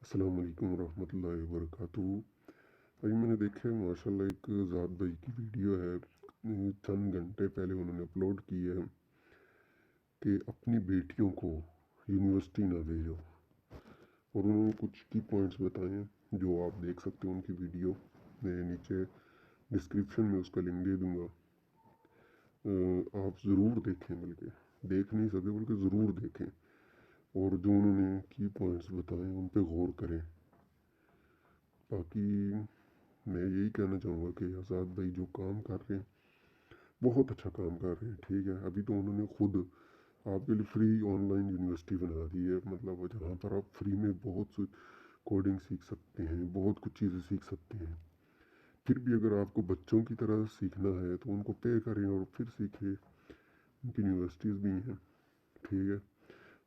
अस्सलाम वालेकुम रहमतुल्लाहि वबरकातुहू। भाई मैंने देखा है माशाल्लाह एक ज़ाद भाई की वीडियो है, चंद घंटे पहले उन्होंने अपलोड की है कि अपनी बेटियों को यूनिवर्सिटी ना भेजो। और उन्होंने कुछ की पॉइंट्स बताए हैं जो आप देख सकते हो उनकी वीडियो। मैं नीचे डिस्क्रिप्शन में उसका लिंक दे दूँगा, आप ज़रूर देखें, बल्कि देख नहीं सके बल्कि ज़रूर देखें और जो उन्होंने की पॉइंट्स बताए उन पर गौर करें। बाकी मैं यही कहना चाहूँगा कि आज़ाद भाई जो काम कर रहे हैं बहुत अच्छा काम कर रहे हैं। ठीक है, अभी तो उन्होंने खुद आपके लिए फ्री ऑनलाइन यूनिवर्सिटी बना दी है, मतलब जहाँ पर आप फ्री में बहुत कोडिंग सीख सकते हैं, बहुत कुछ चीज़ें सीख सकते हैं। फिर भी अगर आपको बच्चों की तरह सीखना है तो उनको पे करें और फिर सीखें, उनकी यूनिवर्सिटीज़ भी हैं। ठीक है,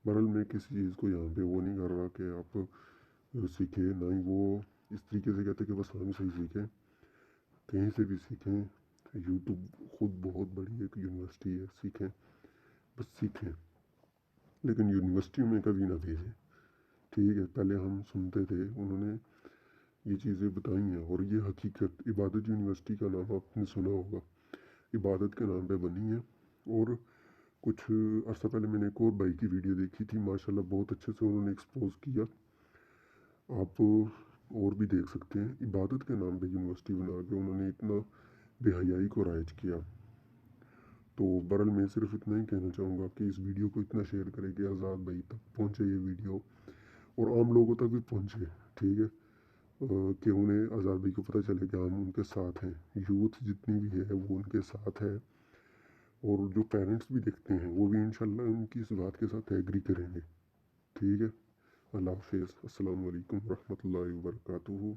बहरहाल मैं किसी चीज़ को यहाँ पे वो नहीं कर रहा कि आप सीखें, ना ही वो इस तरीके से कहते कि बस हम सही सीखें। कहीं से भी सीखें, यूट्यूब खुद बहुत बड़ी एक यूनिवर्सिटी है, सीखें, बस सीखें, लेकिन यूनिवर्सिटी में कभी ना भेजें। ठीक है, पहले हम सुनते थे, उन्होंने ये चीज़ें बताई हैं और ये हकीकत। इबादत यूनिवर्सिटी का नाम आपने सुना होगा, इबादत के नाम पे बनी है। और कुछ अर्सा पहले मैंने एक और भाई की वीडियो देखी थी, माशाल्लाह बहुत अच्छे से उन्होंने एक्सपोज किया। आप और भी देख सकते हैं, इबादत के नाम पे यूनिवर्सिटी बना के उन्होंने इतना बेहयाई को राइज किया। तो बहरहाल मैं सिर्फ इतना ही कहना चाहूँगा कि इस वीडियो को इतना शेयर करें कि आज़ाद भाई तक पहुँचे ये वीडियो और आम लोगों तक भी पहुँचे। ठीक है, कि उन्हें आज़ाद भाई को पता चले कि हम उनके साथ हैं, यूथ जितनी भी है वो उनके साथ है। और जो पेरेंट्स भी देखते हैं वो भी इंशाल्लाह उनकी इस बात के साथ एग्री करेंगे। ठीक है, अल्लाह हाफिज़, अस्सलाम वालेकुम रहमतुल्लाहि वबरकातुहू।